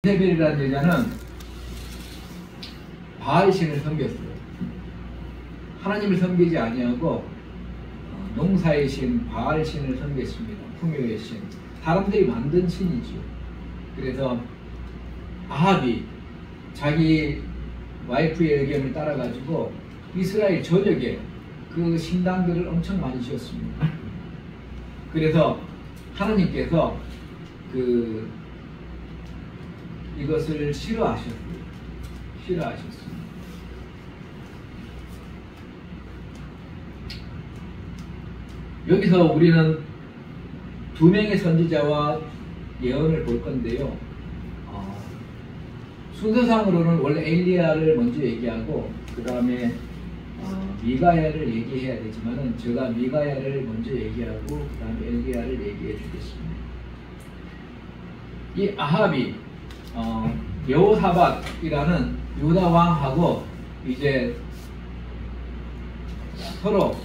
이세벨이라는 여자는 바알신을 섬겼어요. 하나님을 섬기지 아니하고 농사의 신 바알신을 섬겼습니다. 풍요의 신. 사람들이 만든 신이죠. 그래서 아합이 자기 와이프의 의견을 따라가지고 이스라엘 전역에 그 신당들을 엄청 많이 지었습니다. 그래서 하나님께서 이것을 싫어하셨습니다. 여기서 우리는 두 명의 선지자와 예언을 볼 건데요. 순서상으로는 원래 엘리야를 먼저 얘기하고 그 다음에 미가야를 얘기해야 되지만은 제가 미가야를 먼저 얘기하고 그 다음에 엘리야를 얘기해 주겠습니다. 이 아합이 여호사밧이라는 유다 왕하고 이제 서로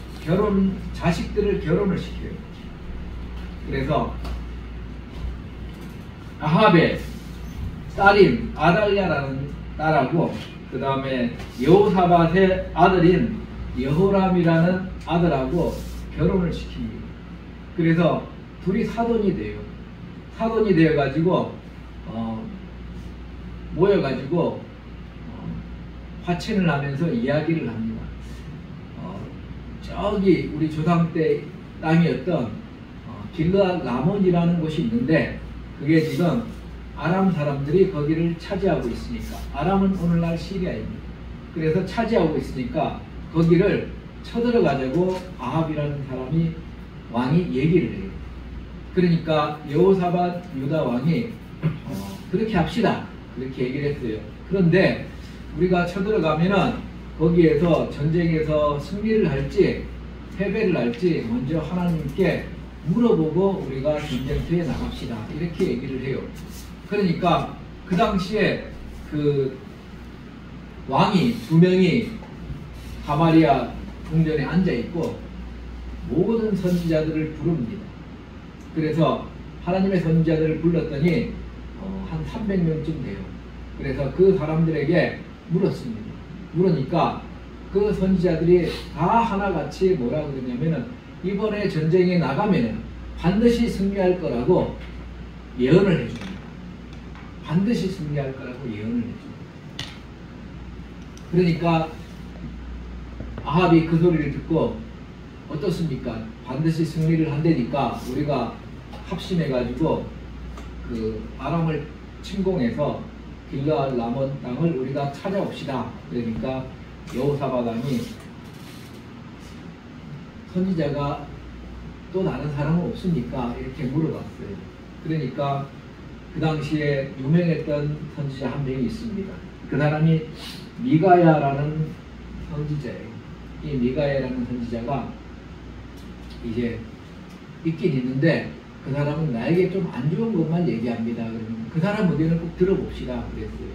자식들을 결혼을 시켜요. 그래서 아합의 딸인 아달랴라는 딸하고 그 다음에 여호사밧의 아들인 여호람이라는 아들하고 결혼을 시킵니다. 그래서 둘이 사돈이 돼요. 사돈이 되어가지고 모여가지고 화친을 하면서 이야기를 합니다. 저기 우리 조상 때 땅이었던 길르앗 라몬이라는 곳이 있는데 그게 지금 아람 사람들이 거기를 차지하고 있으니까 아람은 오늘날 시리아입니다. 그래서 차지하고 있으니까 거기를 쳐들어가자고 아합이라는 사람이 왕이 얘기를 해요. 그러니까 여호사밧 유다 왕이 그렇게 합시다 그렇게 얘기를 했어요. 그런데 우리가 쳐들어가면은 거기에서 전쟁에서 승리를 할지 패배를 할지 먼저 하나님께 물어보고 우리가 전쟁터에 나갑시다 이렇게 얘기를 해요. 그러니까 그 당시에 그 왕이 두 명이 가마리아 궁전에 앉아있고 모든 선지자들을 부릅니다. 그래서 하나님의 선지자들을 불렀더니 한 300명쯤 돼요. 그래서 그 사람들에게 물었습니다. 물으니까 그 선지자들이 다 하나같이 뭐라 그러냐면은 이번에 전쟁에 나가면은 반드시 승리할 거라고 예언을 해줍니다. 반드시 승리할 거라고 예언을 해줍니다. 그러니까 아합이 그 소리를 듣고 어떻습니까? 반드시 승리를 한다니까 우리가 합심해가지고 그 아람을 침공해서 길르앗 라몬 땅을 우리가 찾아옵시다. 그러니까 여호사밧 왕이 선지자가 또 다른 사람은 없습니까? 이렇게 물어봤어요. 그러니까 그 당시에 유명했던 선지자 한 명이 있습니다. 그 사람이 미가야라는 선지자예요. 이 미가야라는 선지자가 이제 있긴 있는데 그 사람은 나에게 좀 안 좋은 것만 얘기합니다. 그러면 그 사람 의견을 꼭 들어봅시다. 그랬어요.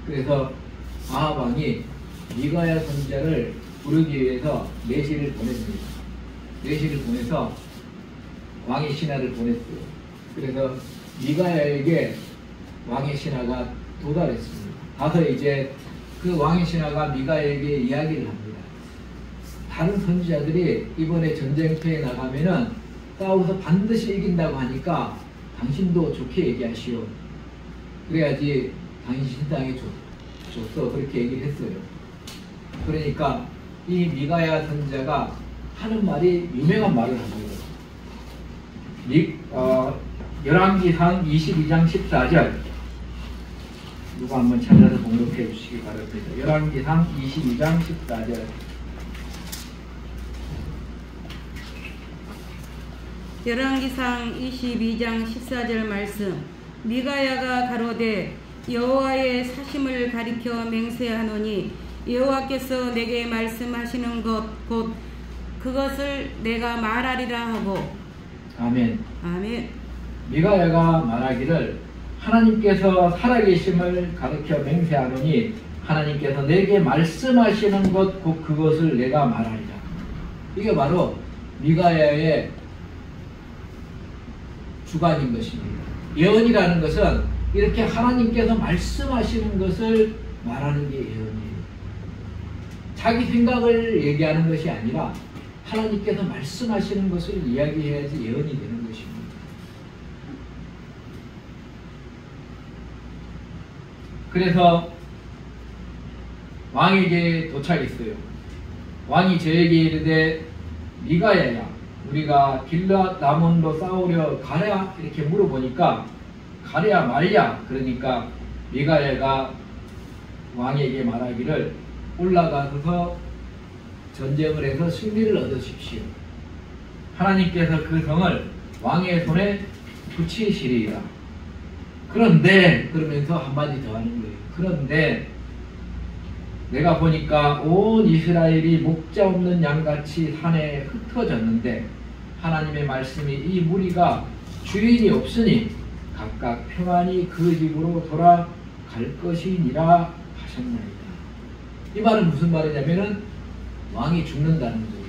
그래서 아합 왕이 미가야 선지자를 부르기 위해서 내시를 보냈습니다. 내시를 보내서 왕의 신하를 보냈어요. 그래서 미가야에게 왕의 신하가 도달했습니다. 가서 이제 그 왕의 신하가 미가야에게 이야기를 합니다. 다른 선지자들이 이번에 전쟁터에 나가면은 싸워서 반드시 이긴다고 하니까 당신도 좋게 얘기하시오. 그래야지 당신 땅에 줬어. 그렇게 얘기를 했어요. 그러니까 이 미가야 선지자가 하는 말이 유명한 말을 합니다. 열왕기상 22장 14절 누가 한번 찾아서 공독해 주시기 바랍니다. 열왕기상 22장 14절 열왕기상 22장 14절 말씀. 미가야가 가로되 여호와의 사심을 가리켜 맹세하노니 여호와께서 내게 말씀하시는 것 곧 그것을 내가 말하리라 하고. 아멘. 아멘. 미가야가 말하기를 하나님께서 살아계심을 가리켜 맹세하노니 하나님께서 내게 말씀하시는 것 곧 그것을 내가 말하리라. 이게 바로 미가야의 주관인 것입니다. 예언이라는 것은 이렇게 하나님께서 말씀하시는 것을 말하는 게 예언이에요. 자기 생각을 얘기하는 것이 아니라 하나님께서 말씀하시는 것을 이야기해야지 예언이 되는 것입니다. 그래서 왕에게 도착했어요. 왕이 저에게 이르되 미가야야, 우리가 길르앗 라몬으로 싸우려 가랴? 이렇게 물어보니까 가랴 말랴? 그러니까 미가야가 왕에게 말하기를 올라가서 전쟁을 해서 승리를 얻으십시오. 하나님께서 그 성을 왕의 손에 붙이시리라. 그런데 그러면서 한마디 더 하는 거예요. 그런데 내가 보니까 온 이스라엘이 목자 없는 양같이 산에 흩어졌는데 하나님의 말씀이 이 무리가 주인이 없으니 각각 평안히 그 집으로 돌아갈 것이니라 하셨나이다. 이 말은 무슨 말이냐면은 왕이 죽는다는 거예요.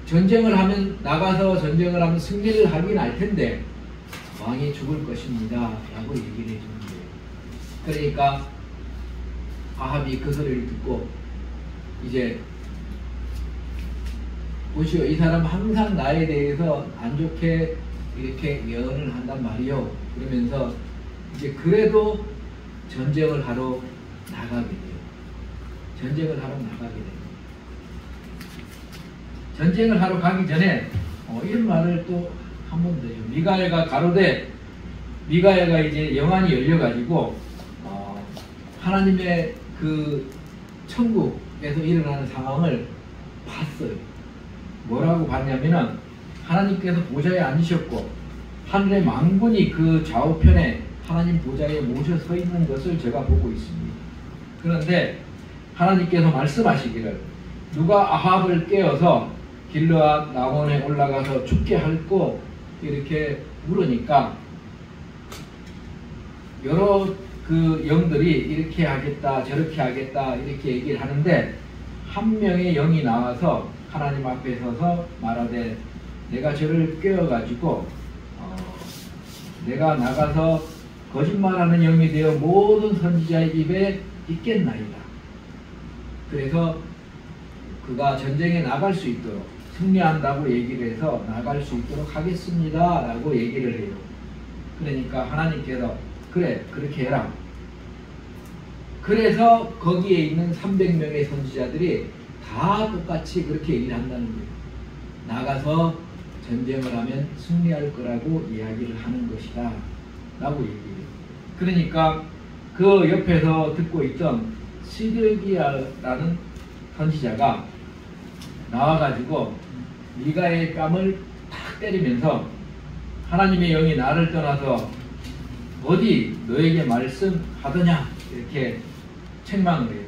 전쟁을 하면, 나가서 전쟁을 하면 승리를 하긴 할 텐데 왕이 죽을 것입니다 라고 얘기를 해주는 거예요. 그러니까 아합이 그 소리를 듣고 이제 보시오, 이 사람 항상 나에 대해서 안 좋게 이렇게 예언을 한단 말이요. 그러면서 이제 그래도 전쟁을 하러 나가게 돼요. 전쟁을 하러 나가게 돼요. 전쟁을 하러 가기 전에 이런 말을 또 한 번 더요. 미가야가 가로되, 미가야가 이제 영안이 열려가지고 하나님의 그 천국에서 일어나는 상황을 봤어요. 뭐라고 봤냐면은 하나님께서 보좌에 앉으셨고 하늘의 만군이 그 좌우편에 하나님 보좌에 모셔 서 있는 것을 제가 보고 있습니다. 그런데 하나님께서 말씀하시기를 누가 아합을 깨어서 길르앗 라몬에 올라가서 죽게 할꼬 이렇게 물으니까 여러 그 영들이 이렇게 하겠다 저렇게 하겠다 이렇게 얘기를 하는데 한 명의 영이 나와서 하나님 앞에 서서 말하되 내가 저를 깨워가지고 내가 나가서 거짓말하는 영이 되어 모든 선지자의 입에 있겠나이다. 그래서 그가 전쟁에 나갈 수 있도록 승리한다고 얘기를 해서 나갈 수 있도록 하겠습니다 라고 얘기를 해요. 그러니까 하나님께서 그래 그렇게 해라. 그래서 거기에 있는 300명의 선지자들이 다 똑같이 그렇게 얘기를 한다는 거예요. 나가서 전쟁을 하면 승리할 거라고 이야기를 하는 것이다 라고 얘기해요. 그러니까 그 옆에서 듣고 있던 시드기야라는 선지자가 나와가지고 미가의 뺨을 탁 때리면서 하나님의 영이 나를 떠나서 어디 너에게 말씀하더냐 이렇게 책망을 해요.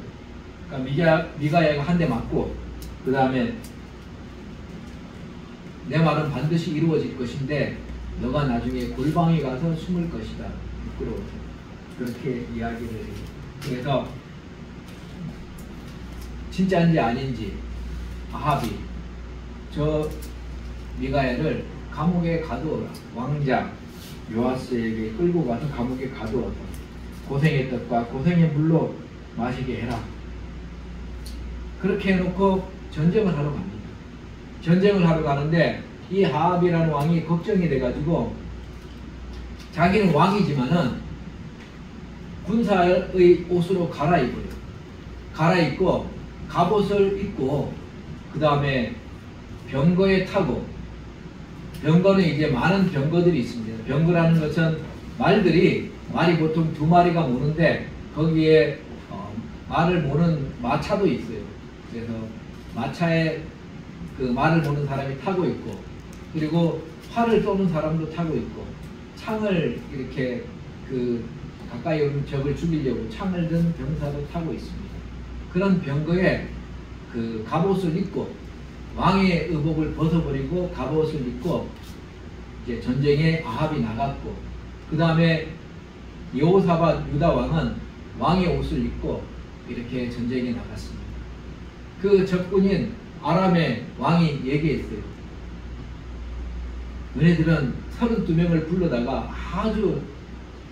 그러니까 미가야가 한 대 맞고 그 다음에 내 말은 반드시 이루어질 것인데 너가 나중에 골방에 가서 숨을 것이다. 부끄러워서 그렇게 이야기를 해요. 그래서 진짜인지 아닌지 아합이 저 미가야를 감옥에 가두어라. 왕자 요아스에게 끌고 가서 감옥에 가두어서 고생의 떡과 고생의 물로 마시게 해라. 그렇게 해놓고 전쟁을 하러 갑니다. 전쟁을 하러 가는데 이 아합이라는 왕이 걱정이 돼가지고 자기는 왕이지만은 군사의 옷으로 갈아입어요. 갈아입고 갑옷을 입고 그 다음에 병거에 타고, 병거는 이제 많은 병거들이 있습니다. 병거라는 것은 말이 보통 2마리가 모는데 거기에 말을 모는 마차도 있어요. 그래서 마차에 그 말을 모는 사람이 타고 있고, 그리고 활을 쏘는 사람도 타고 있고, 창을 이렇게 그 가까이 오는 적을 죽이려고 창을 든 병사도 타고 있습니다. 그런 병거에 그 갑옷을 입고 왕의 의복을 벗어버리고 갑옷을 입고 이제 전쟁에 아합이 나갔고, 그 다음에 여호사밧 유다 왕은 왕의 옷을 입고 이렇게 전쟁에 나갔습니다. 그 적군인 아람의 왕이 얘기했어요. 너네들은 32명을 불러다가 아주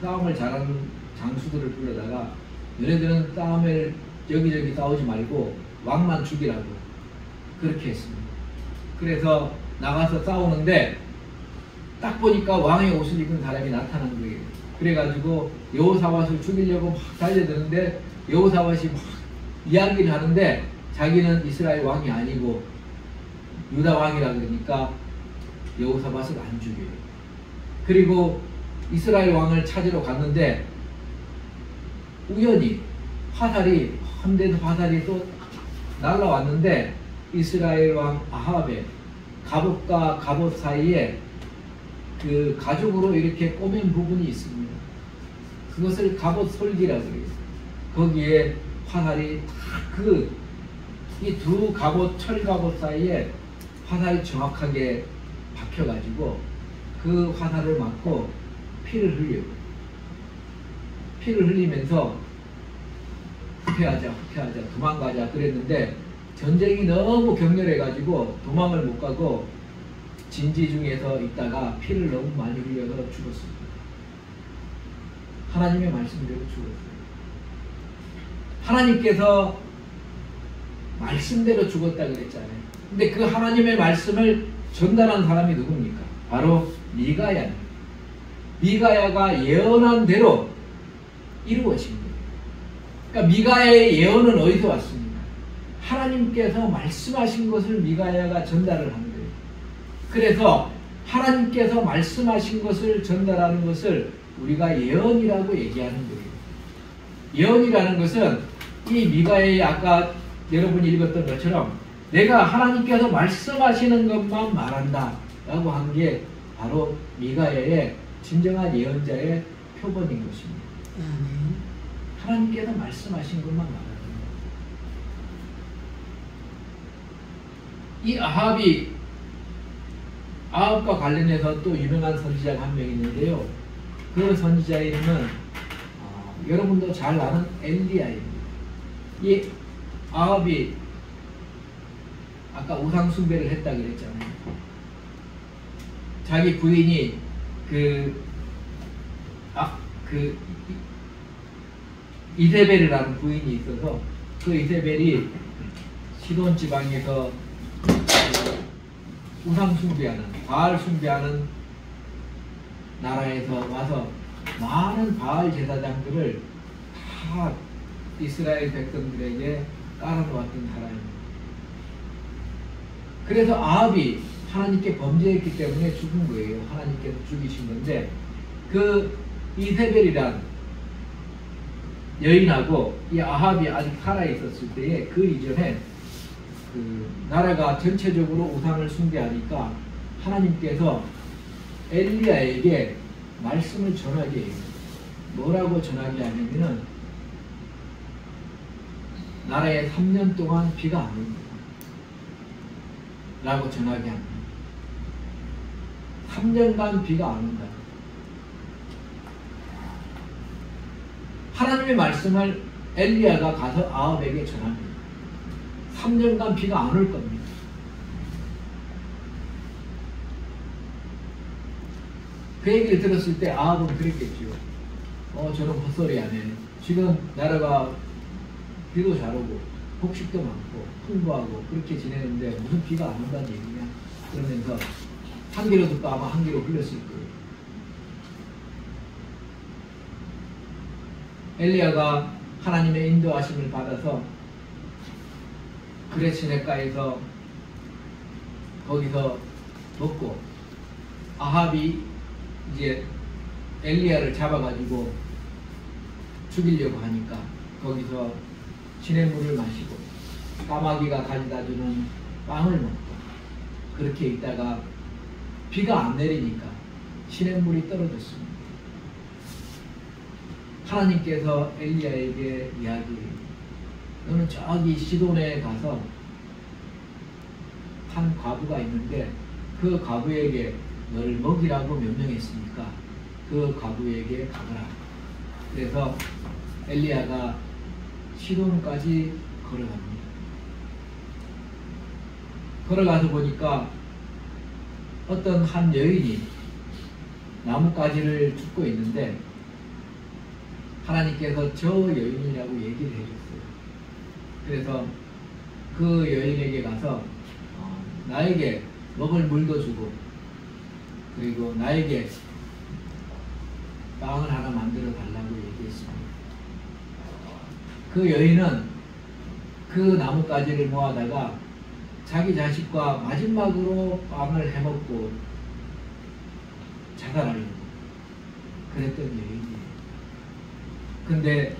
싸움을 잘하는 장수들을 불러다가 너네들은 싸움을 여기저기 싸우지 말고 왕만 죽이라고 그렇게 했습니다. 그래서 나가서 싸우는데 딱 보니까 왕의 옷을 입은 사람이 나타난 거예요. 그래가지고 여호사밧을 죽이려고 막 달려드는데 여호사밧이 막 이야기를 하는데 자기는 이스라엘 왕이 아니고 유다 왕이라 그러니까 여호사밧을 안 죽여요. 그리고 이스라엘 왕을 찾으러 갔는데 우연히 화살이 함대에서 화살이 또 날라왔는데 이스라엘 왕 아합의 갑옷과 갑옷 사이에 그 가죽으로 이렇게 꼬맨 부분이 있습니다. 그것을 갑옷 솔기라고 그래요. 거기에 화살이 딱 이 두 갑옷, 철갑옷 사이에 화살이 정확하게 박혀가지고 그 화살을 맞고 피를 흘려요. 피를 흘리면서 후퇴하자, 도망가자 그랬는데 전쟁이 너무 격렬해가지고 도망을 못 가고 진지 중에서 있다가 피를 너무 많이 흘려서 죽었습니다. 하나님의 말씀대로 죽었어요. 하나님께서 말씀대로 죽었다 그랬잖아요. 근데 그 하나님의 말씀을 전달한 사람이 누굽니까? 바로 미가야입니다. 미가야가 예언한 대로 이루어진 거예요. 그러니까 미가야의 예언은 어디서 왔습니까? 하나님께서 말씀하신 것을 미가야가 전달을 한 거예요. 그래서 하나님께서 말씀하신 것을 전달하는 것을 우리가 예언이라고 얘기하는 거예요. 예언이라는 것은 이 미가야의 아까 여러분이 읽었던 것처럼 내가 하나님께서 말씀하시는 것만 말한다 라고 한 게 바로 미가야의 진정한 예언자의 표본인 것입니다. 하나님께서 말씀하신 것만 말한다. 이 아합과 관련해서 또 유명한 선지자가 한 명 있는데요. 그 선지자의 이름은 여러분도 잘 아는 엘리야입니다. 이 아합이 아까 우상 숭배를 했다 그랬잖아요. 자기 부인이 이세벨이라는 부인이 있어서 그 이세벨이 시돈 지방에서 우상 숭배하는 바알 숭배하는 나라에서 와서 많은 바알 제사장들을 다 이스라엘 백성들에게 깔아놓았던 사람입니다. 그래서 아합이 하나님께 범죄했기 때문에 죽은 거예요. 하나님께서 죽이신 건데 그 이세벨이란 여인하고 이 아합이 아직 살아있었을 때에 그 이전에 그 나라가 전체적으로 우상을 숭배하니까 하나님께서 엘리야에게 말씀을 전하게 해요. 뭐라고 전하게 하냐면은 나라에 3년 동안 비가 안 온다 라고 전하게 합니다. 3년간 비가 안 온다. 하나님의 말씀을 엘리야가 가서 아합에게 전합니다. 3년간 비가 안 올 겁니다. 그 얘기를 들었을 때 아합은 그랬겠죠. 저런 헛소리하네. 지금 나라가 비도 잘 오고 곡식도 많고 풍부하고 그렇게 지내는데 무슨 비가 안 온다는 얘기냐. 그러면서 한 귀로 듣고 아마 한 귀로 흘렸을 거예요. 엘리야가 하나님의 인도하심을 받아서 그레 시내가에서 거기서 먹고 아합이 이제 엘리야를 잡아가지고 죽이려고 하니까 거기서 시냇물을 마시고 까마귀가 가져다주는 빵을 먹고 그렇게 있다가 비가 안 내리니까 시냇물이 떨어졌습니다. 하나님께서 엘리야에게 이야기해요. 너는 저기 시돈에 가서 한 과부가 있는데 그 과부에게 너를 먹이라고 명령했으니까 그 과부에게 가거라. 그래서 엘리야가 시돈까지 걸어갑니다. 걸어가서 보니까 어떤 한 여인이 나뭇가지를 줍고 있는데 하나님께서 저 여인이라고 얘기를 해줬어요. 그래서 그 여인에게 가서 나에게 먹을 물도 주고 그리고 나에게 빵을 하나 만들어 달라고 얘기했습니다. 그 여인은 그 나뭇가지를 모아다가 자기 자식과 마지막으로 빵을 해먹고 자살하려고 그랬던 여인이에요. 근데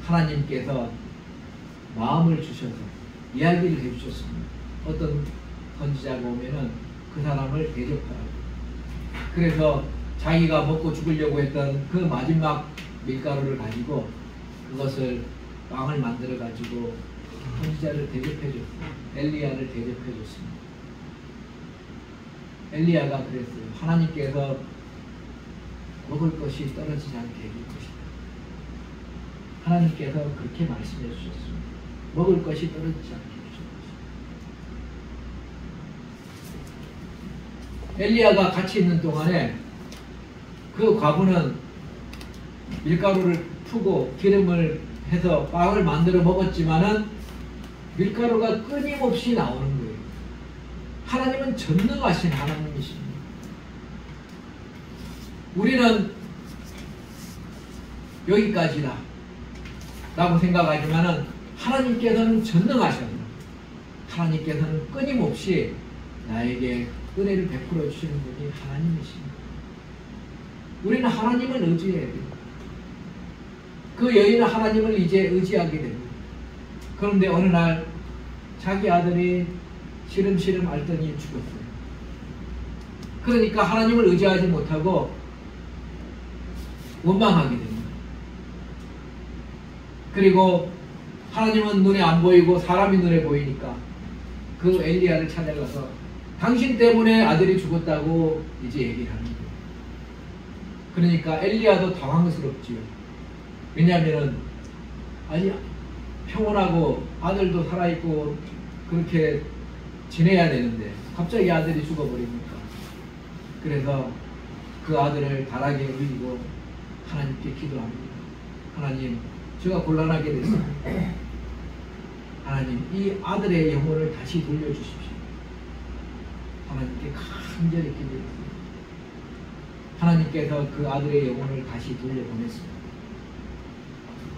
하나님께서 마음을 주셔서 이야기를 해주셨습니다. 어떤 선지자가 오면은 그 사람을 대접하라고. 그래서 자기가 먹고 죽으려고 했던 그 마지막 밀가루를 가지고 그것을 빵을 만들어 가지고 선지자를 대접해줬어요. 엘리야를 대접해줬습니다. 엘리야가 그랬어요. 하나님께서 먹을 것이 떨어지지 않게 해줄 것이다. 하나님께서 그렇게 말씀해 주셨습니다. 먹을 것이 떨어지지 않게 해줄 것이다. 엘리야가 같이 있는 동안에 그 과부는 밀가루를 푸고 기름을 해서 빵을 만들어 먹었지만은 밀가루가 끊임없이 나오는 거예요. 하나님은 전능하신 하나님이십니다. 우리는 여기까지다 라고 생각하지만은 하나님께서는 전능하십니다. 하나님께서는 끊임없이 나에게 은혜를 베풀어 주시는 분이 하나님이십니다. 우리는 하나님을 의지해야 돼요. 그 여인은 하나님을 이제 의지하게 됩니다. 그런데 어느 날 자기 아들이 시름시름 앓더니 죽었어요. 그러니까 하나님을 의지하지 못하고 원망하게 됩니다. 그리고 하나님은 눈에 안 보이고 사람이 눈에 보이니까 그 엘리야를 찾아가서 당신 때문에 아들이 죽었다고 이제 얘기를 하는 거예요. 그러니까 엘리야도 당황스럽지요. 왜냐하면 아니 평온하고 아들도 살아있고 그렇게 지내야 되는데 갑자기 아들이 죽어버리니까. 그래서 그 아들을 다락에 올리고 하나님께 기도합니다. 하나님, 제가 곤란하게 됐습니다. 하나님, 이 아들의 영혼을 다시 돌려주십시오. 하나님께 간절히 기도했습니다. 하나님께서 그 아들의 영혼을 다시 돌려보냈습니다.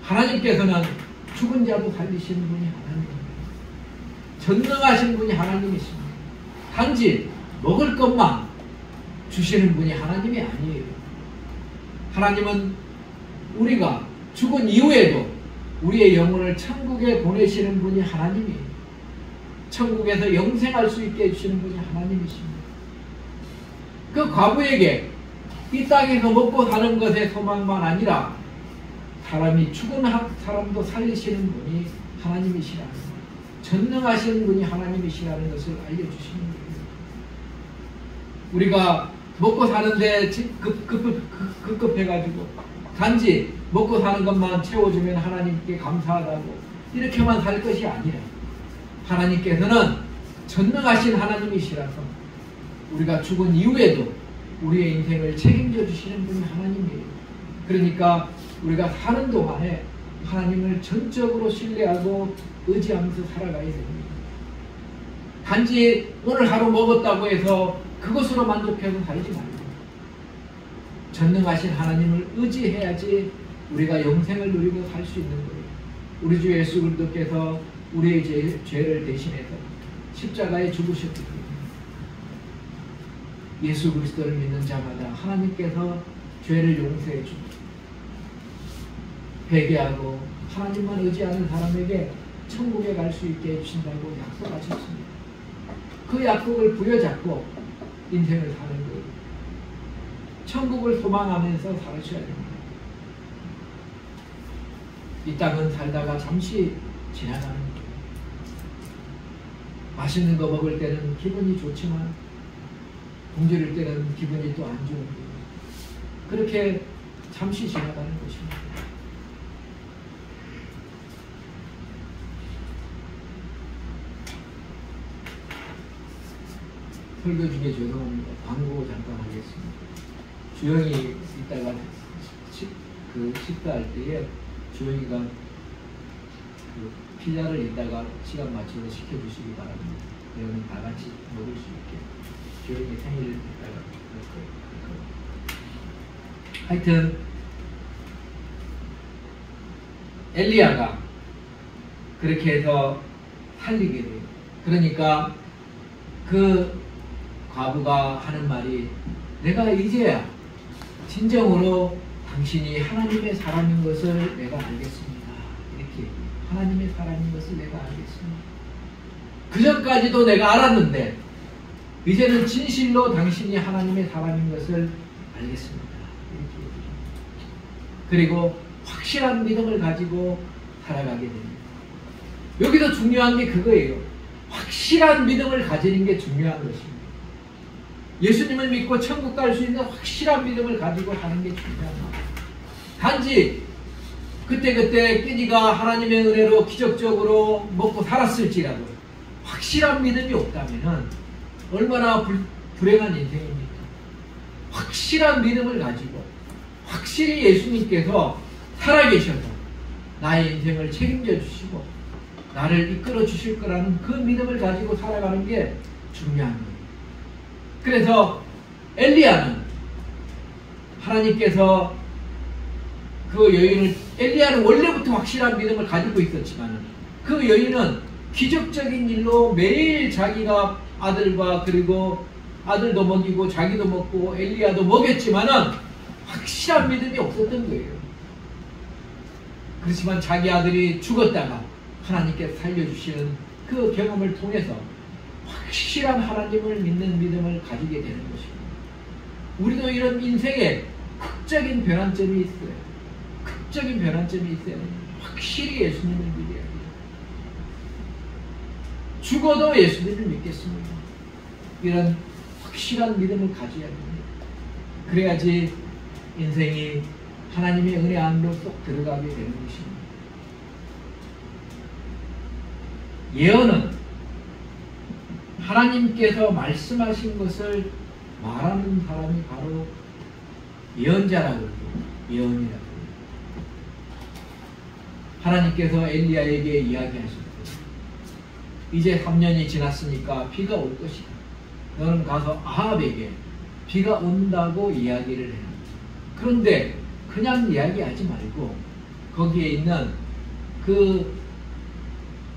하나님께서는 죽은 자도 살리시는 분이 하나님입니다. 전능하신 분이 하나님이십니다. 단지 먹을 것만 주시는 분이 하나님이 아니에요. 하나님은 우리가 죽은 이후에도 우리의 영혼을 천국에 보내시는 분이 하나님이에요. 천국에서 영생할 수 있게 해주시는 분이 하나님이십니다. 그 과부에게 이 땅에서 먹고 사는 것의 소망만 아니라 사람이 죽은 사람도 살리시는 분이 하나님이시라는 것, 전능하신 분이 하나님이시라는 것을 알려주시는 거예요. 우리가 먹고 사는데 급급해가지고 단지 먹고 사는 것만 채워주면 하나님께 감사하다고 이렇게만 살 것이 아니라 하나님께서는 전능하신 하나님이시라서 우리가 죽은 이후에도 우리의 인생을 책임져 주시는 분이 하나님이에요. 그러니까 우리가 사는 동안에 하나님을 전적으로 신뢰하고 의지하면서 살아가야 됩니다. 단지 오늘 하루 먹었다고 해서 그것으로 만족해서 살지 말고 전능하신 하나님을 의지해야지 우리가 영생을 누리고 살 수 있는 거예요. 우리 주 예수 그리스도께서 우리의 죄를 대신해서 십자가에 죽으셨기 때문에 예수 그리스도를 믿는 자마다 하나님께서 죄를 용서해 줍니다. 회개하고 하나님만 의지하는 사람에게 천국에 갈 수 있게 해주신다고 약속하셨습니다. 그 약속을 부여잡고 인생을 사는 거예요. 천국을 소망하면서 살아셔야 됩니다. 이 땅은 살다가 잠시 지나가는 거예요. 맛있는 거 먹을 때는 기분이 좋지만 굶주릴 때는 기분이 또 안 좋은 거예요. 그렇게 잠시 지나가는 것입니다. 설교 중에 죄송합니다. 광고 잠깐 하겠습니다. 주영이 이따가 식사할 때에 주영이가 피자를 이따가 시간 맞춰서 시켜주시기 바랍니다. 여러분 다 같이 먹을 수 있게. 주영이 생일을 이따가 할 거예요. 하여튼 엘리야가 그렇게 해서 살리게 돼요. 그러니까 그 과부가 하는 말이, 내가 이제야 진정으로 당신이 하나님의 사람인 것을 내가 알겠습니다. 이렇게 하나님의 사람인 것을 내가 알겠습니다. 그전까지도 내가 알았는데 이제는 진실로 당신이 하나님의 사람인 것을 알겠습니다. 이렇게 얘기합니다. 그리고 확실한 믿음을 가지고 살아가게 됩니다. 여기서 중요한 게 그거예요. 확실한 믿음을 가지는 게 중요한 것입니다. 예수님을 믿고 천국 갈 수 있는 확실한 믿음을 가지고 사는 게 중요합니다. 단지 그때그때 끼니가 하나님의 은혜로 기적적으로 먹고 살았을지라도 확실한 믿음이 없다면 얼마나 불행한 인생입니까? 확실한 믿음을 가지고 확실히 예수님께서 살아계셔서 나의 인생을 책임져 주시고 나를 이끌어 주실 거라는 그 믿음을 가지고 살아가는 게 중요한 거예요. 그래서 엘리야는 하나님께서 그 여인을, 엘리야는 원래부터 확실한 믿음을 가지고 있었지만 그 여인은 기적적인 일로 매일 자기가 아들과 그리고 아들도 먹이고 자기도 먹고 엘리야도 먹였지만은 확실한 믿음이 없었던 거예요. 그렇지만 자기 아들이 죽었다가 하나님께서 살려주시는 그 경험을 통해서 확실한 하나님을 믿는 믿음을 가지게 되는 것입니다. 우리도 이런 인생에 극적인 변환점이 있어요. 극적인 변환점이 있어요. 확실히 예수님을 믿어야 돼요. 죽어도 예수님을 믿겠습니다. 이런 확실한 믿음을 가져야 합니다. 그래야지 인생이 하나님의 은혜 안으로 쏙 들어가게 되는 것입니다. 예언은 하나님께서 말씀하신 것을 말하는 사람이 바로 예언자라고 그러고 예언이라고 합니다. 하나님께서 엘리야에게 이야기하셨어요. 이제 3년이 지났으니까 비가 올 것이다. 너는 가서 아합에게 비가 온다고 이야기를 해요. 그런데 그냥 이야기하지 말고 거기에 있는 그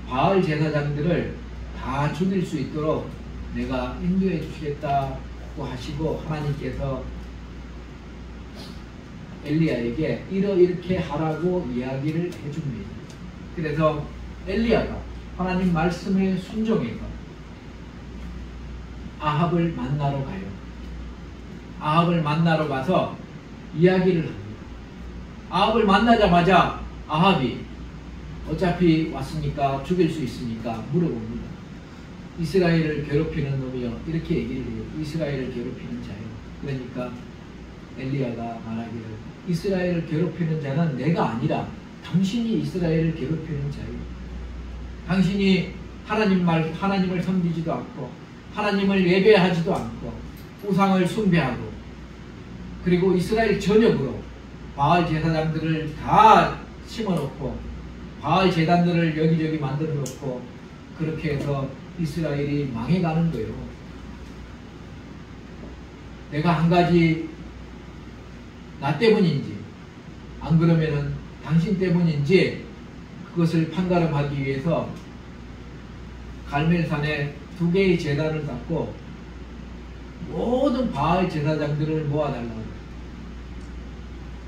바알 제사장들을 다 죽일 수 있도록 내가 인도해 주시겠다고 하시고 하나님께서 엘리야에게 이렇게 하라고 이야기를 해줍니다. 그래서 엘리야가 하나님 말씀에 순종해서 아합을 만나러 가요. 아합을 만나러 가서 이야기를 합니다. 아합을 만나자마자 아합이 어차피 왔으니까 죽일 수 있으니까 물어봅니다. 이스라엘을 괴롭히는 놈이요. 이렇게 얘기를 해요. 이스라엘을 괴롭히는 자요. 그러니까 엘리야가 말하기를 이스라엘을 괴롭히는 자는 내가 아니라 당신이 이스라엘을 괴롭히는 자요. 당신이 하나님을 섬기지도 않고 하나님을 예배하지도 않고 우상을 숭배하고 그리고 이스라엘 전역으로 바알 제사장들을 다 심어놓고 바알 제단들을 여기저기 만들어 놓고 그렇게 해서 이스라엘이 망해가는 거예요. 내가 한 가지 나 때문인지 안 그러면은 당신 때문인지 그것을 판가름하기 위해서 갈멜산에 2개의 제단을 쌓고 모든 바알 제사장들을 모아달라고.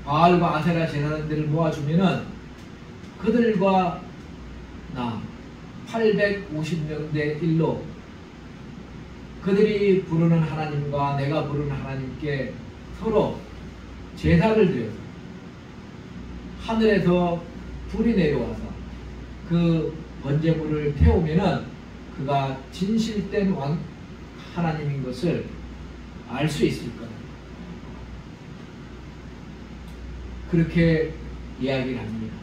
바알과 아세라 제사장들을 모아주면은 그들과 나 850명 대 1로 그들이 부르는 하나님과 내가 부르는 하나님께 서로 제사를 드려서 하늘에서 불이 내려와서 그 번제물을 태우면은 그가 진실된 하나님인 것을 알 수 있을 거다. 그렇게 이야기를 합니다.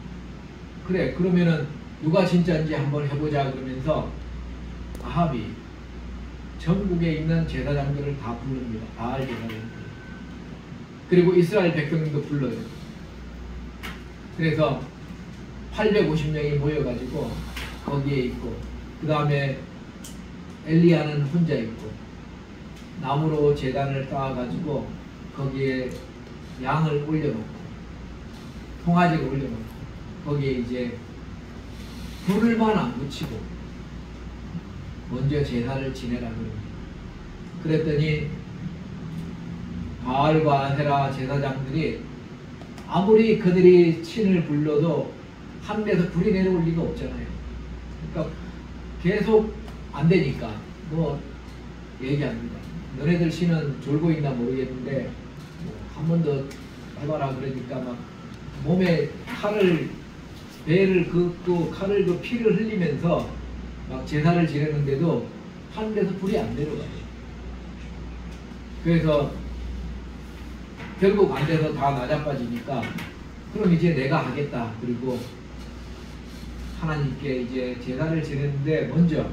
그래, 그러면은 누가 진짜인지 한번 해보자 그러면서 아합이 전국에 있는 제사장들을 다 부릅니다. 바알 제사장들. 그리고 이스라엘 백성들도 불러요. 그래서 850명이 모여가지고 거기에 있고, 그 다음에 엘리야는 혼자 있고, 나무로 제단을 쌓아가지고 거기에 양을 올려놓고, 송아지를 올려놓고, 거기에 이제 불을만 안 붙이고 먼저 제사를 지내라고 합니다. 그랬더니 바알과 아세라 제사장들이 아무리 그들이 신을 불러도 하늘에서 불이 내려올 리가 없잖아요. 그러니까 계속 안 되니까 뭐 얘기합니다. 너네들 신은 졸고 있나 모르겠는데 뭐 한 번 더 해봐라. 그러니까 막 몸에 배를 긋고 칼을 그 피를 흘리면서 막 제사를 지내는데도 하늘에서 불이 안 내려가요. 그래서 결국 안 돼서 다 나자빠지니까 그럼 이제 내가 하겠다. 그리고 하나님께 이제 제사를 지냈는데 먼저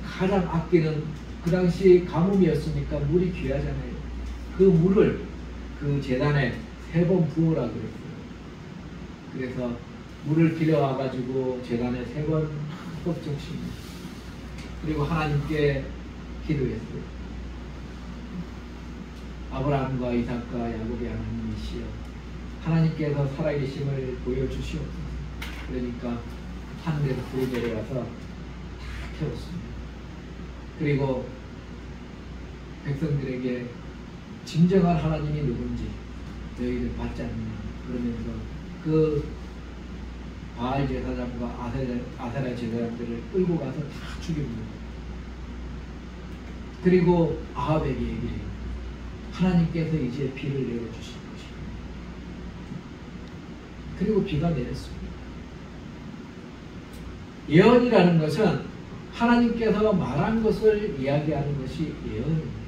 가장 아끼는, 그 당시 가뭄이었으니까 물이 귀하잖아요. 그 물을 그 제단에 3번 부으라 그랬어요. 그래서 물을 빌려와가지고 제단에 3번 흠뻑 적십니다. 그리고 하나님께 기도했어요. 아브라함과 이삭과 야곱의 하나님이시여, 하나님께서 살아계심을 보여주시옵소서. 그러니까 하늘에서 불이 내려와서 다 태웠습니다. 그리고 백성들에게 진정한 하나님이 누군지 너희들 받지 않느냐 그러면서 그 바알 제사장과 아세라 제사장들을 끌고 가서 다 죽입니다. 그리고 아합에게 얘기해요. 하나님께서 이제 비를 내려주실 것입니다. 그리고 비가 내렸습니다. 예언이라는 것은 하나님께서 말한 것을 이야기하는 것이 예언입니다.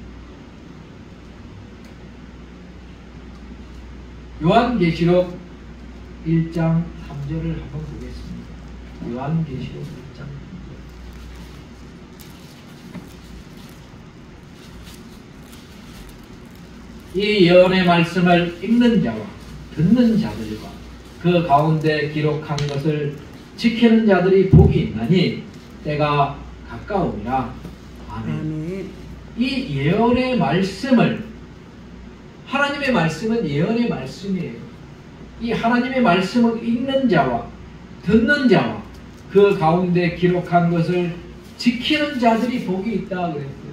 요한계시록 1장 3절을 한번 보겠습니다. 요한계시록 1장 3절. 이 예언의 말씀을 읽는 자와 듣는 자들과 그 가운데 기록한 것을 지키는 자들이 복이 있나니 때가 가까우니라. 아멘. 이 예언의 말씀을, 하나님의 말씀은 예언의 말씀이에요. 이 하나님의 말씀을 읽는 자와 듣는 자와 그 가운데 기록한 것을 지키는 자들이 복이 있다 그랬어요.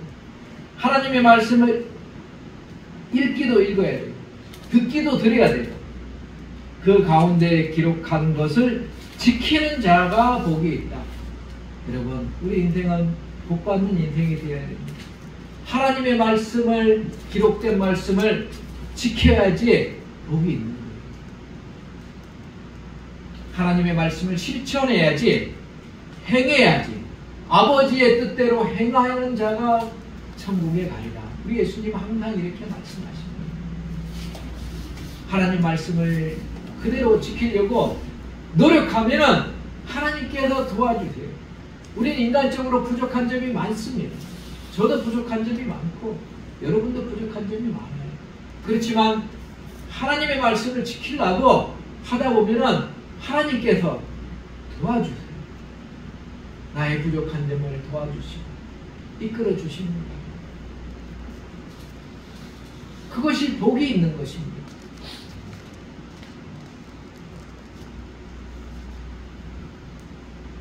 하나님의 말씀을 읽기도 읽어야 돼요. 듣기도 들어야 돼요. 그 가운데 기록한 것을 지키는 자가 복이 있다. 여러분, 우리 인생은 복받는 인생이 되어야 됩니다. 하나님의 말씀을, 기록된 말씀을 지켜야지 복이 있는 거예요. 하나님의 말씀을 실천해야지, 행해야지, 아버지의 뜻대로 행하는 자가 천국에 가리라. 우리 예수님 항상 이렇게 말씀하십니다. 하나님 말씀을 그대로 지키려고 노력하면은 하나님께서 도와주세요. 우리는 인간적으로 부족한 점이 많습니다. 저도 부족한 점이 많고 여러분도 부족한 점이 많아요. 그렇지만 하나님의 말씀을 지키려고 하다 보면은 하나님께서 도와주세요. 나의 부족한 점을 도와주시고 이끌어 주십니다. 그것이 복이 있는 것입니다.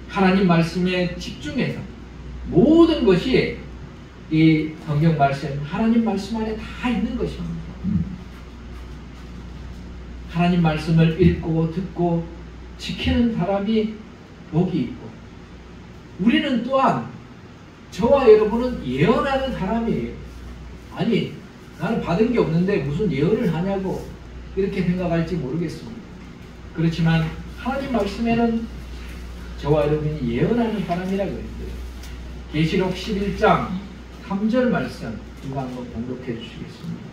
하나님 말씀에 집중해서 모든 것이 이 성경 말씀, 하나님 말씀 안에 다 있는 것입니다. 하나님 말씀을 읽고 듣고 지키는 사람이 복이 있고, 우리는 또한, 저와 여러분은 예언하는 사람이에요. 아니, 나는 받은 게 없는데 무슨 예언을 하냐고 이렇게 생각할지 모르겠습니다. 그렇지만 하나님 말씀에는 저와 여러분이 예언하는 사람이라고 했어요. 계시록 11장 3절 말씀 누가 한번 봉독해 주시겠습니다.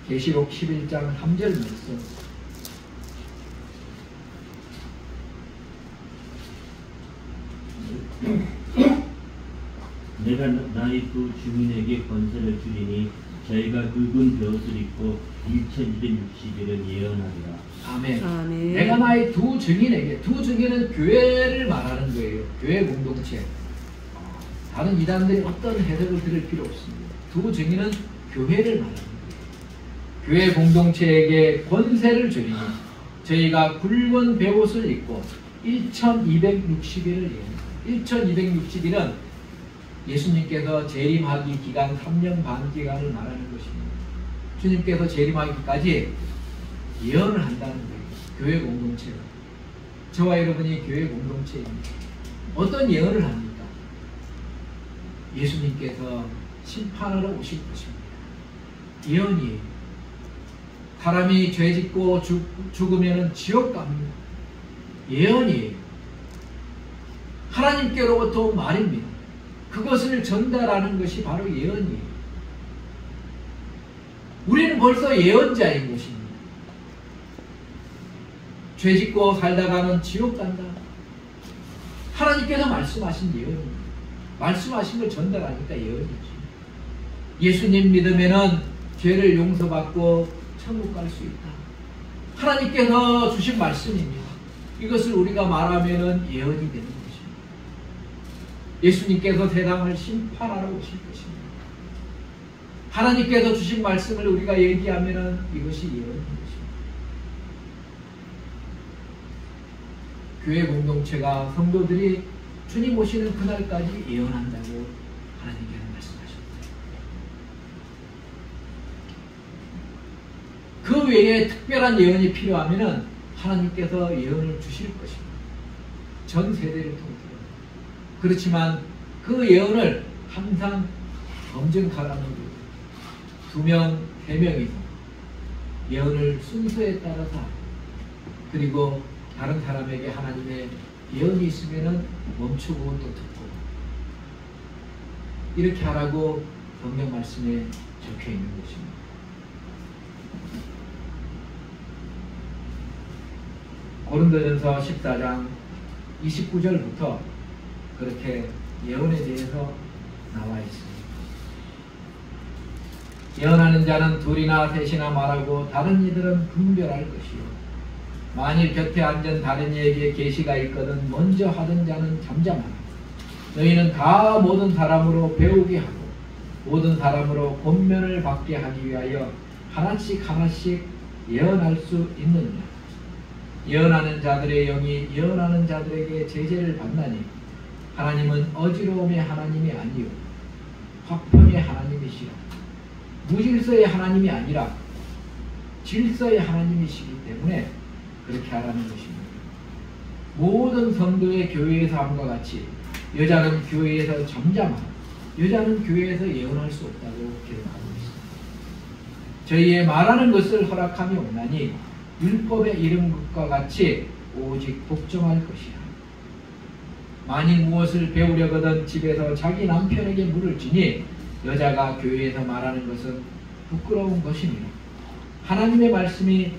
계시록 11장 3절 말씀. 내가 나의 두 주민에게 권세를 주리니 저희가 굵은 베옷을 입고 1260일을 예언하리라. 아멘. 아멘. 내가 나의 두 증인에게, 두 증인은 교회를 말하는 거예요. 교회 공동체. 다른 이단들이 어떤 해석을 들을 필요 없습니다. 두 증인은 교회를 말하는 거예요. 교회 공동체에게 권세를 주리니 저희가 굵은 베옷을 입고 1260일을 예언합니다. 1260일은 예수님께서 재림하기 기간 3년 반 기간을 말하는 것입니다. 주님께서 재림하기까지 예언을 한다는 거예요. 교회 공동체가. 저와 여러분이 교회 공동체입니다. 어떤 예언을 합니까? 예수님께서 심판하러 오실 것입니다. 예언이에요. 사람이 죄 짓고 죽으면 지옥 갑니다. 예언이에요. 하나님께로부터 온 말입니다. 그것을 전달하는 것이 바로 예언이에요. 우리는 벌써 예언자인 것입니다. 죄 짓고 살다가는 지옥 간다. 하나님께서 말씀하신 예언입니다. 말씀하신 걸 전달하니까 예언이지. 예수님 믿으면은 죄를 용서받고 천국 갈 수 있다. 하나님께서 주신 말씀입니다. 이것을 우리가 말하면은 예언이 되는 것입니다. 예수님께서 세상을 심판하러 오실 것입니다. 하나님께서 주신 말씀을 우리가 얘기하면은 이것이 예언인 것입니다. 교회 공동체가 성도들이 주님 오시는 그날까지 예언한다고 하나님께서 말씀하셨어요. 그 외에 특별한 예언이 필요하면은 하나님께서 예언을 주실 것입니다. 전 세대를 통틀어. 그렇지만 그 예언을 항상 검증 가람으로 2명, 3명이서 예언을 순서에 따라서 그리고 다른 사람에게 하나님의 예언이 있으면 멈추고 또 듣고 이렇게 하라고 성경 말씀에 적혀 있는 것입니다. 고린도전서 14장 29절부터 그렇게 예언에 대해서 나와 있습니다. 예언하는 자는 둘이나 셋이나 말하고 다른 이들은 분별할 것이요. 만일 곁에 앉은 다른 이에게 계시가 있거든 먼저 하던 자는 잠잠하라. 너희는 다 모든 사람으로 배우게 하고 모든 사람으로 권면을 받게 하기 위하여 하나씩 하나씩 예언할 수 있느냐. 예언하는 자들의 영이 예언하는 자들에게 제재를 받나니 하나님은 어지러움의 하나님이 아니요 화평의 하나님이시라. 무질서의 하나님이 아니라 질서의 하나님이시기 때문에 그렇게 하라는 것입니다. 모든 성도의 교회에서 함과 같이 여자는 교회에서 잠잠하라. 여자는 교회에서 예언할 수 없다고 기록하고 있습니다. 저희의 말하는 것을 허락함이 없나니 율법에 이른 것과 같이 오직 복종할 것이라. 만일 무엇을 배우려거든 집에서 자기 남편에게 물을 주니 여자가 교회에서 말하는 것은 부끄러운 것이니라. 하나님의 말씀이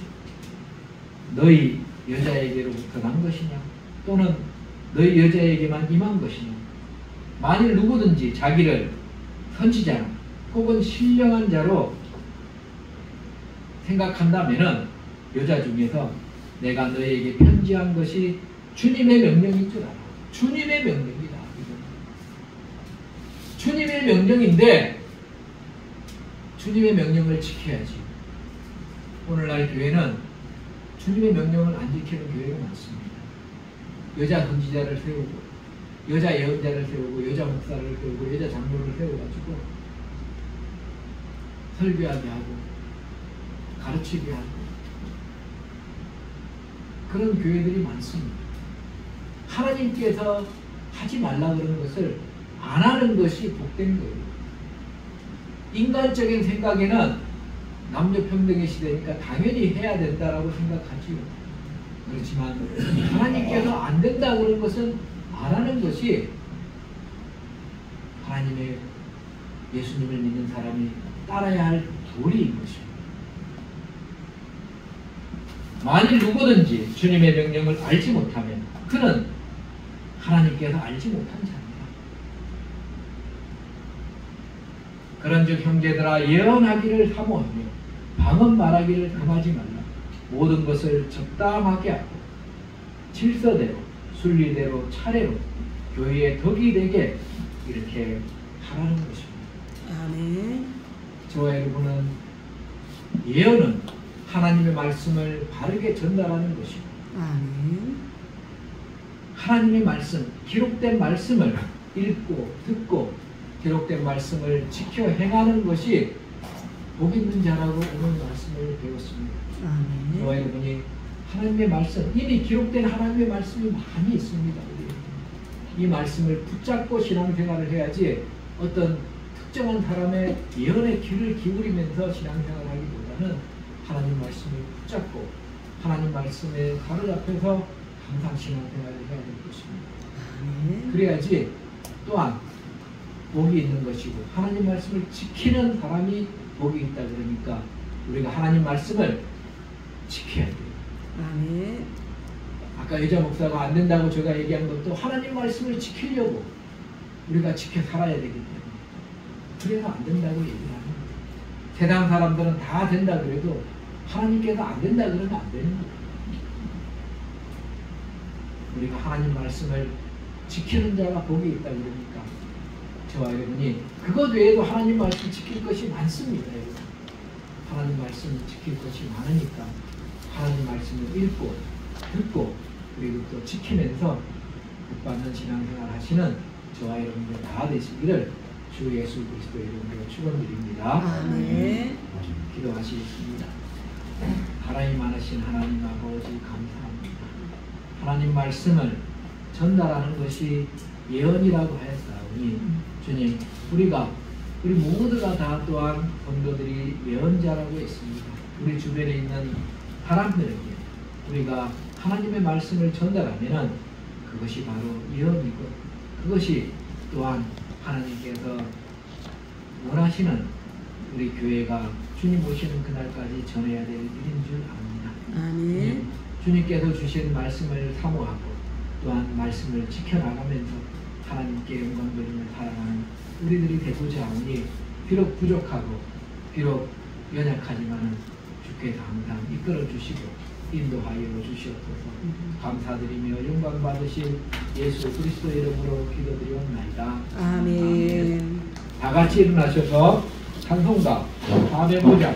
너희 여자에게로부터 난 것이냐 또는 너희 여자에게만 임한 것이냐. 만일 누구든지 자기를 선지자 혹은 신령한 자로 생각한다면은 여자 중에서 내가 너희에게 편지한 것이 주님의 명령인 줄 알아. 주님의 명령이다. 주님의 명령인데 주님의 명령을 지켜야지. 오늘날 교회는 주님의 명령을 안 지키는 교회가 많습니다. 여자 선지자를 세우고 여자 예언자를 세우고 여자 목사를 세우고 여자 장로를 세워가지고 설교하게 하고 가르치게 하고 그런 교회들이 많습니다. 하나님께서 하지 말라 그러는 것을 안 하는 것이 복된 거예요. 인간적인 생각에는 남녀평등의 시대니까 당연히 해야 된다라고 생각하지요. 그렇지만 하나님께서 안 된다고 그러는 것은 안 하는 것이 하나님의 예수님을 믿는 사람이 따라야 할 도리인 것입니다. 만일 누구든지 주님의 명령을 알지 못하면 그는 하나님께서 알지 못한 자입니다. 그런즉 형제들아 예언하기를 사모하며 방언 말하기를 금하지 말라. 모든 것을 적당하게 하고 질서대로 순리대로 차례로 교회의 덕이 되게 이렇게 하라는 것입니다. 아멘. 저와 여러분은 예언은 하나님의 말씀을 바르게 전달하는 것입니다. 아멘. 하나님의 말씀, 기록된 말씀을 읽고 듣고 기록된 말씀을 지켜 행하는 것이 복 있는 자라고 오늘 말씀을 배웠습니다. 아멘. 저와 여러분이 하나님의 말씀, 이미 기록된 하나님의 말씀이 많이 있습니다. 이 말씀을 붙잡고 신앙생활을 해야지 어떤 특정한 사람의 예언의 귀를 기울이면서 신앙생활을 하기보다는 하나님 말씀을 붙잡고 하나님 말씀에 사로잡혀서 항상 신앙생활을 해야 될 것입니다. 아멘. 그래야지 또한 복이 있는 것이고 하나님 말씀을 지키는 사람이 복이 있다 그러니까 우리가 하나님 말씀을 지켜야 돼요. 아멘. 아까 여자 목사가 안 된다고 제가 얘기한 것도 하나님 말씀을 지키려고 우리가 지켜 살아야 되기 때문에 그래서 안 된다고 얘기를 하는 거예요. 세상 사람들은 다 된다 그래도 하나님께서 안 된다 그러면 안 되는 거예요. 우리가 하나님 말씀을 지키는 자가 복이 있다 그러니까 저와 여러분이 그것 외에도 하나님 말씀 지킬 것이 많습니다. 여러분. 하나님 말씀 지킬 것이 많으니까 하나님 말씀을 읽고 듣고 그리고 또 지키면서 복받는 신앙생활 하시는 저와 여러분들 다 되시기를 주 예수 그리스도 이름으로 축원드립니다. 아멘. 기도하시겠습니다. 하나님 많으신 하나님 아버지 감사합니다. 하나님 말씀을 전달하는 것이 예언이라고 하였사오니 주님 우리 모두가 다 또한 성도들이 예언자라고 했습니다. 우리 주변에 있는 사람들에게 우리가 하나님의 말씀을 전달하면 그것이 바로 예언이고 그것이 또한 하나님께서 원하시는 우리 교회가 주님 오시는 그날까지 전해야 될 일인 줄 압니다. 아멘. 주님께서 주신 말씀을 사모하고 또한 말씀을 지켜나가면서 하나님께 영광 돌리며 살아가는 우리들이 되고자 하오니 비록 부족하고 비록 연약하지만 주께서 항상 이끌어 주시고 인도하여 주시옵소서. 감사드리며 영광 받으실 예수 그리스도 이름으로 기도드리옵나이다. 아멘. 다 같이 일어나셔서 찬송가 405장